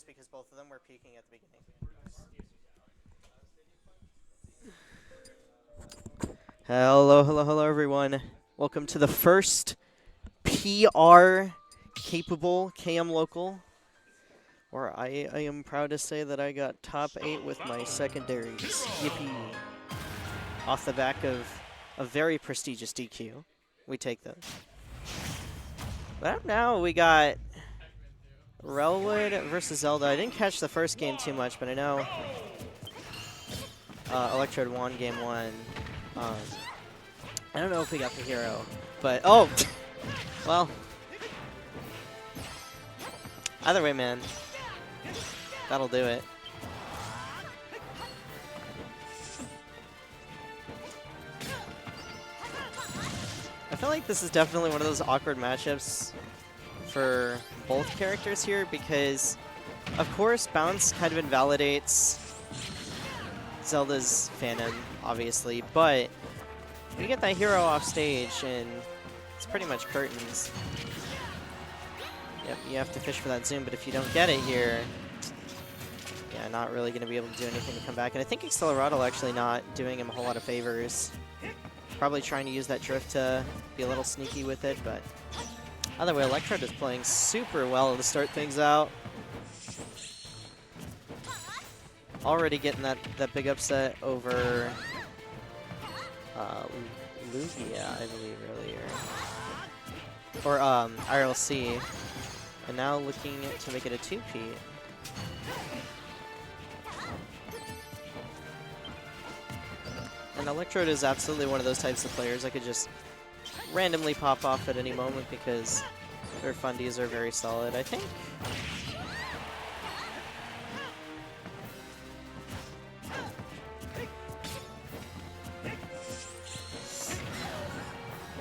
just because both of them were peaking at the beginning. Hello, hello, hello, everyone. Welcome to the first PR-capable KMLocal, where I am proud to say that I got top 8 with my secondaries. Yippee. Off the back of a very prestigious DQ. We take those. But up now, we got Relwood versus Zelda. I didn't catch the first game too much, but I know Electrode won game 1. I don't know if we got the hero, but oh, well. Either way, man, that'll do it. I feel like this is definitely one of those awkward matchups for both characters here because, of course, bounce kind of invalidates Zelda's Phantom, obviously, but you get that hero off stage and it's pretty much curtains. Yep, you have to fish for that zoom, but if you don't get it here, yeah, not really going to be able to do anything to come back. And I think Accelerado actually not doing him a whole lot of favors. Probably trying to use that drift to be a little sneaky with it, but either way, Electrode is playing super well to start things out. Already getting that big upset over Lugia, I believe, earlier. Or IRLC. And now looking to make it a 2-peat. And Electrode is absolutely one of those types of players that could just randomly pop off at any moment because their fundies are very solid, I think.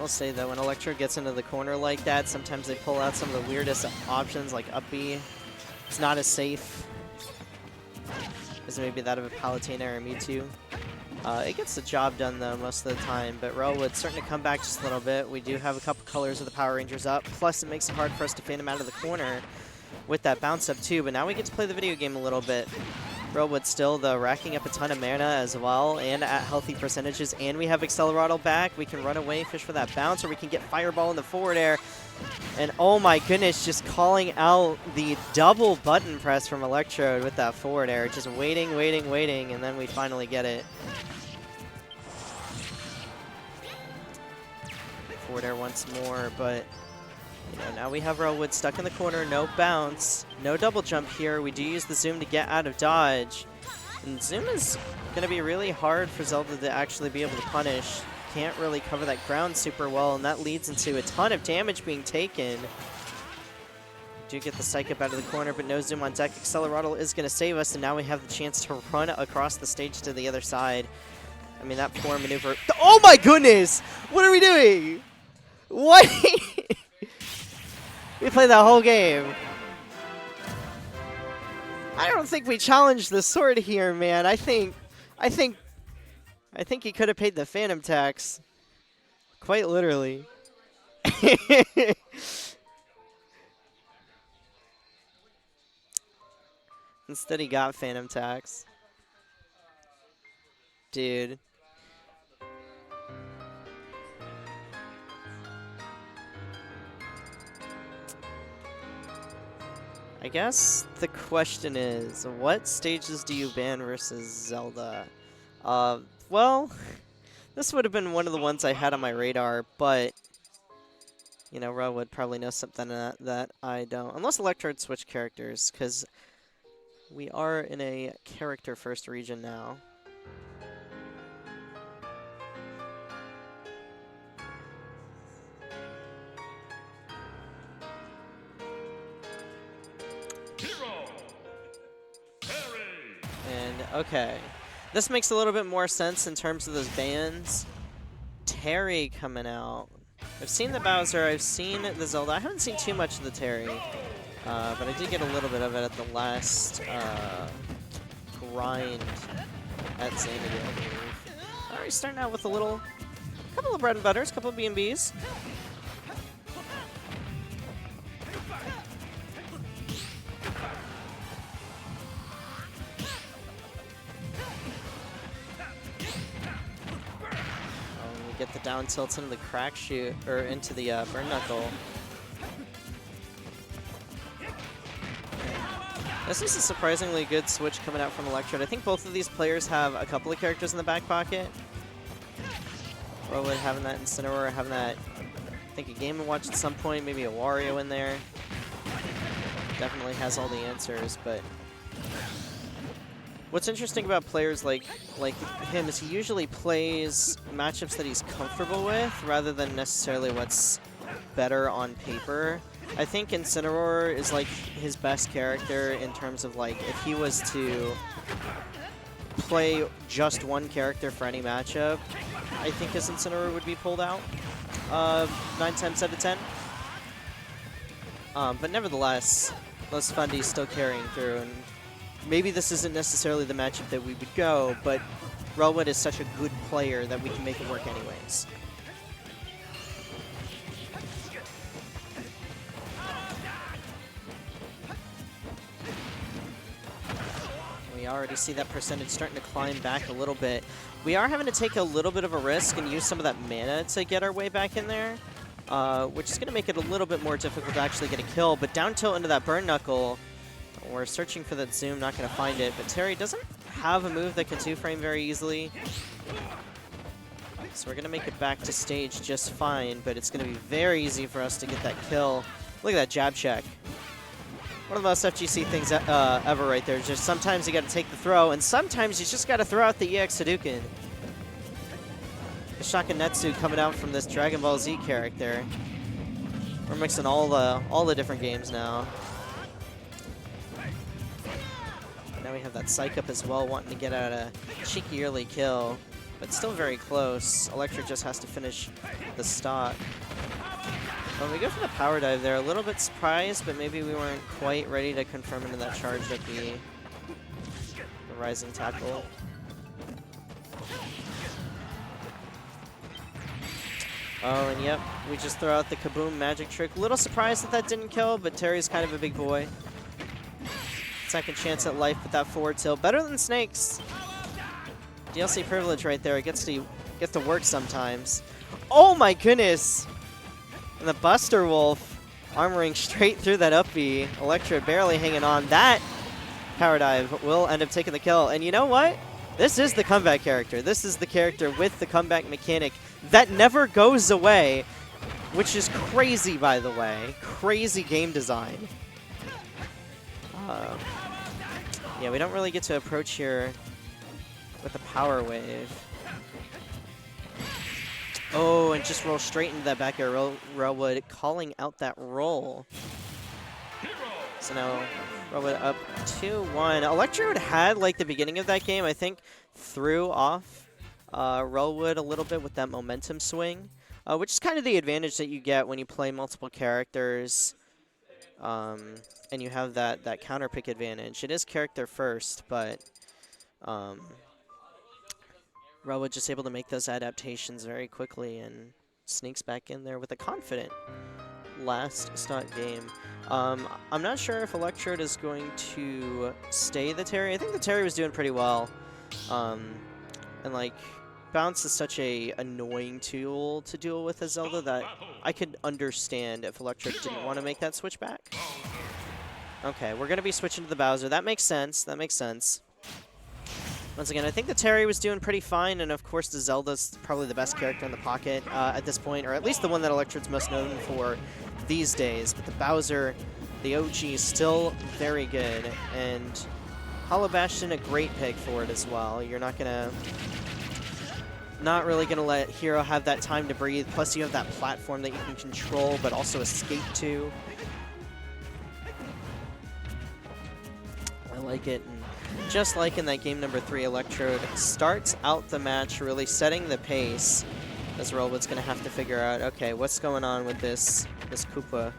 I'll say that when Electrode gets into the corner like that, sometimes they pull out some of the weirdest options like up B. It's not as safe as maybe that of a Palutena or a Mewtwo. It gets the job done though most of the time, but Relwood's starting to come back just a little bit. We do have a couple colors of the Power Rangers up, plus it makes it hard for us to fan him out of the corner with that bounce up too, but now we get to play the video game a little bit. Relwood still, though, racking up a ton of mana as well, and at healthy percentages, and we have Accelerado back. We can run away, fish for that bounce, or we can get Fireball in the forward air. And oh my goodness, just calling out the double button press from Electrode with that forward air. Just waiting, waiting, waiting, and then we finally get it. Forward air once more, but you know, now we have Relwood stuck in the corner, no bounce, no double jump here. We do use the zoom to get out of dodge. And zoom is going to be really hard for Zelda to actually be able to punish. Can't really cover that ground super well, and that leads into a ton of damage being taken. Do get the Psych Up out of the corner, but no zoom on deck. Accelerado is going to save us, and now we have the chance to run across the stage to the other side. I mean, that poor maneuver. Oh my goodness! What are we doing? What? We played that whole game. I don't think we challenged the sword here, man. I think he could have paid the Phantom tax. Quite literally. Instead he got Phantom tax. Dude. I guess the question is, what stages do you ban versus Zelda? Well, this would have been one of the ones I had on my radar, but, you know, Ro would probably know something that I don't. Unless Electrode switch characters, because we are in a character-first region now. Okay, this makes a little bit more sense in terms of those bans. Terry coming out. I've seen the Bowser, I've seen the Zelda. I haven't seen too much of the Terry, but I did get a little bit of it at the last grind at Zelda, I believe. Alright, starting out with a couple of bread and butters, couple of B&Bs. get the down tilts into the crack shoot, or into the burn knuckle. This is a surprisingly good switch coming out from Electrode. I think both of these players have a couple of characters in the back pocket. Probably having that Incineroar, having that, I think, a Game & Watch at some point, maybe a Wario in there. Definitely has all the answers, but what's interesting about players like him is he usually plays matchups that he's comfortable with rather than necessarily what's better on paper. I think Incineroar is like his best character in terms of like if he was to play just one character for any matchup, I think his Incineroar would be pulled out 9 times out of 10. But nevertheless, Los Fundy's still carrying through, and maybe this isn't necessarily the matchup that we would go, but Relwood is such a good player that we can make it work anyways. We already see that percentage starting to climb back a little bit. We are having to take a little bit of a risk and use some of that mana to get our way back in there, which is going to make it a little bit more difficult to actually get a kill. But down tilt into that burn knuckle, we're searching for that zoom, not going to find it. But Terry doesn't have a move that can two-frame very easily. So we're going to make it back to stage just fine, but it's going to be very easy for us to get that kill. Look at that jab check. One of the most FGC things ever right there. Just sometimes you got to take the throw, and sometimes you just got to throw out the EX Hadouken. The Shakunetsu coming out from this Dragon Ball Z character. We're mixing all the different games now. Now we have that Psych Up as well, wanting to get out a cheeky early kill, but still very close. Electric just has to finish the stock. Well, we go for the power dive there. A little bit surprised, but maybe we weren't quite ready to confirm into that charge at the rising tackle. Oh, and yep, we just throw out the Kaboom magic trick. A little surprised that that didn't kill, but Terry's kind of a big boy. Second chance at life with that forward tilt. Better than Snakes. DLC privilege right there. It gets to work sometimes. Oh my goodness! And the Buster Wolf armoring straight through that up B. Electra barely hanging on. That power dive will end up taking the kill. And you know what? This is the comeback character. This is the character with the comeback mechanic that never goes away, which is crazy, by the way. Crazy game design. Yeah, we don't really get to approach here with the power wave. Oh, and just roll straight into that back air. Relwood calling out that roll. So now Relwood up 2-1. Electrode had, like, the beginning of that game, I think, threw off Relwood a little bit with that momentum swing, which is kind of the advantage that you get when you play multiple characters and you have that counter pick advantage. It is character first, but Relwood just able to make those adaptations very quickly and sneaks back in there with a confident last stock game. I'm not sure if Electrode is going to stay the Terry. I think the Terry was doing pretty well. And like, bounce is such a annoying tool to deal with as Zelda that I could understand if Electrode didn't want to make that switch back. Okay, we're going to be switching to the Bowser. That makes sense. That makes sense. Once again, I think the Terry was doing pretty fine, and of course the Zelda's probably the best character in the pocket at this point, or at least the one that Electrode's most known for these days. But the Bowser, the OG, is still very good, and Hollow Bastion a great pick for it as well. You're not really gonna let Hero have that time to breathe. Plus, you have that platform that you can control, but also escape to. I like it. And just like in that game number 3, Electrode starts out the match really setting the pace, as Relwood's going to have to figure out, okay, what's going on with this Koopa.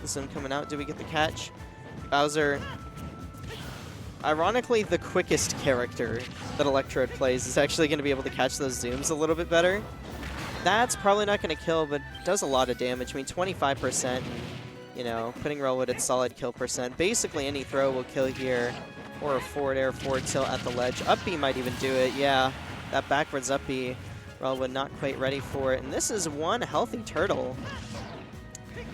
This one coming out, do we get the catch? Bowser, ironically the quickest character that Electrode plays, is actually going to be able to catch those zooms a little bit better. That's probably not going to kill, but does a lot of damage. I mean, 25%. You know, putting Relwood at solid kill percent. Basically, any throw will kill here. Or a forward air, forward tilt at the ledge. Up B might even do it, yeah. That backwards up B, Relwood not quite ready for it. And this is one healthy turtle. In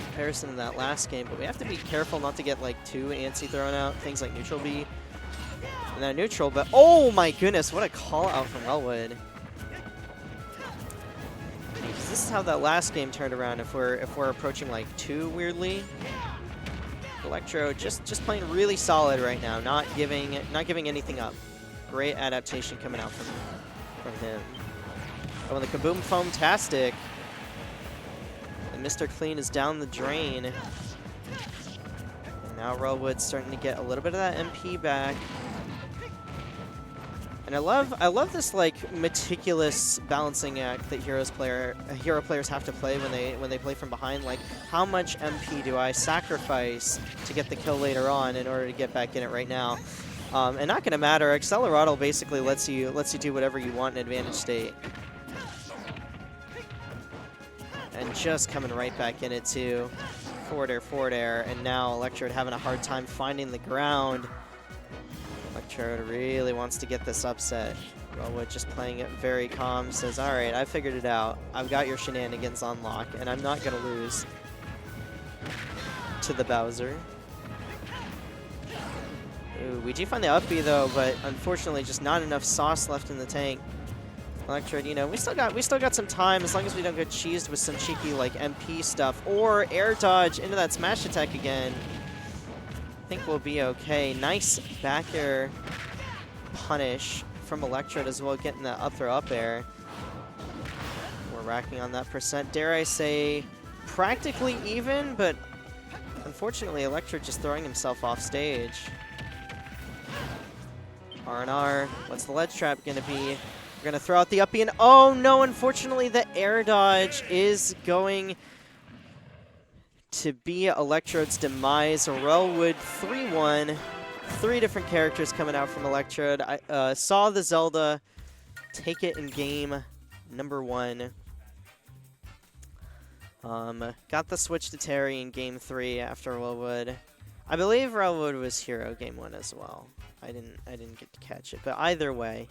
comparison to that last game, but we have to be careful not to get like too antsy thrown out. Things like neutral B. And then neutral, but oh my goodness, what a call out from Relwood. This is how that last game turned around. If we're approaching like too weirdly. Electrode just playing really solid right now, not giving anything up. Great adaptation coming out from him. Oh, and the Kaboom Foam-tastic. And Mr. Clean is down the drain. And now Relwood's starting to get a little bit of that MP back. And I love this like meticulous balancing act that hero players have to play when they play from behind. Like, how much MP do I sacrifice to get the kill later on in order to get back in it right now? And not gonna matter. Acceleratle basically lets you do whatever you want in advantage state. And just coming right back in it too. Forward air, and now Electrode having a hard time finding the ground. Electrode really wants to get this upset. Relwood just playing it very calm, says, all right, I figured it out. I've got your shenanigans on lock, and I'm not going to lose to the Bowser. Ooh, we do find the up B though, but unfortunately just not enough sauce left in the tank. Electrode, you know, we still got some time as long as we don't get cheesed with some cheeky like MP stuff or air dodge into that smash attack again. I think we'll be okay. Nice back air punish from Electrode as well, getting that up throw up air. We're racking on that percent. Dare I say, practically even, but unfortunately Electrode just throwing himself off stage. R&R, what's the ledge trap gonna be? We're gonna throw out the up B, and oh no, unfortunately the air dodge is going to be Electrode's demise. Relwood 3-1. 3 different characters coming out from Electrode. I saw the Zelda take it in game number 1. Got the switch to Terry in game 3 after Relwood. I believe Relwood was hero game 1 as well. I didn't get to catch it, but either way,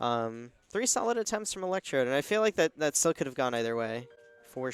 3 solid attempts from Electrode, and I feel like that still could have gone either way.